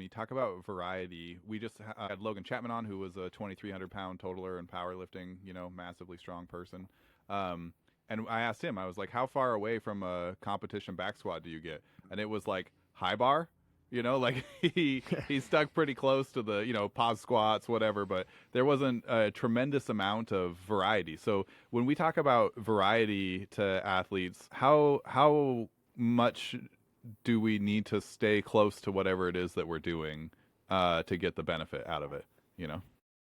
when you talk about variety, we just had Logan Chapman on, who was a 2,300 pound totaler in powerlifting, massively strong person. Um, and I asked him, I was like, how far away from a competition back squat do you get? And it was like high bar, like he stuck pretty close to the, pause squats, whatever, but there wasn't a tremendous amount of variety. So when we talk about variety to athletes, how much do we need to stay close to whatever it is that we're doing to get the benefit out of it? You know.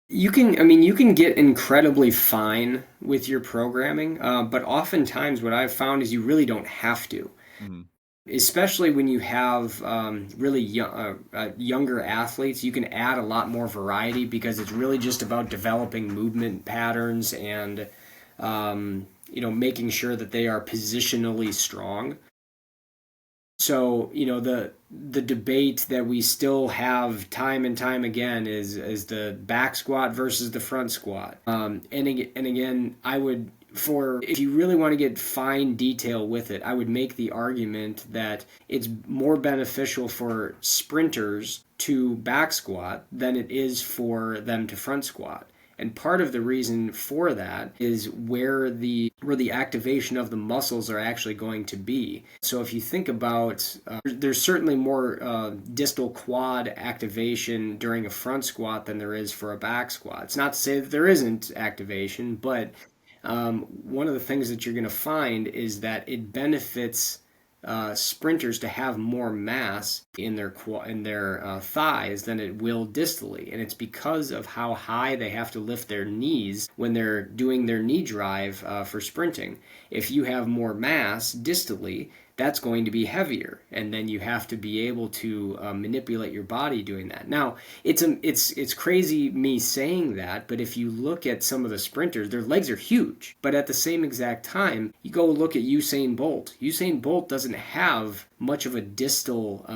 You can get incredibly fine with your programming, but oftentimes what I've found is you really don't have to, Mm-hmm. especially when you have really younger athletes. You can add a lot more variety because it's really just about developing movement patterns and making sure that they are positionally strong. So, the debate that we still have time and time again is the back squat versus the front squat. And again, I would, for if you really want to get fine detail with it, I would make the argument that it's more beneficial for sprinters to back squat than it is for them to front squat. And part of the reason for that is where the activation of the muscles are actually going to be. So if you think about, there's certainly more distal quad activation during a front squat than there is for a back squat. It's not to say that there isn't activation, but one of the things that you're going to find is that it benefits sprinters to have more mass in their thighs than it will distally, and it's because of how high they have to lift their knees when they're doing their knee drive for sprinting. If you have more mass distally, that's going to be heavier, and then you have to be able to manipulate your body doing that. Now, it's crazy me saying that, but if you look at some of the sprinters, their legs are huge, but at the same exact time, you go look at Usain Bolt. Usain Bolt doesn't have much of a distal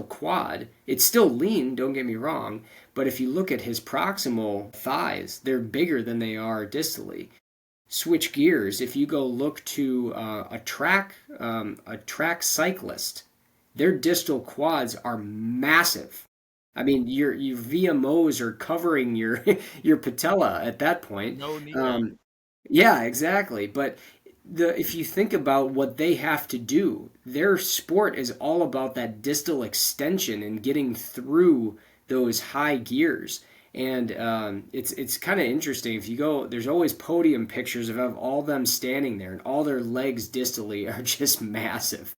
quad. It's still lean, don't get me wrong, but if you look at his proximal thighs, they're bigger than they are distally. Switch gears. If you go look to a track cyclist, their distal quads are massive. I mean, your VMOs are covering your your patella at that point. No need. Um, yeah, exactly. But if you think about what they have to do, their sport is all about that distal extension and getting through those high gears. And it's kind of interesting. If you go, there's always podium pictures of all them standing there, and all their legs distally are just massive.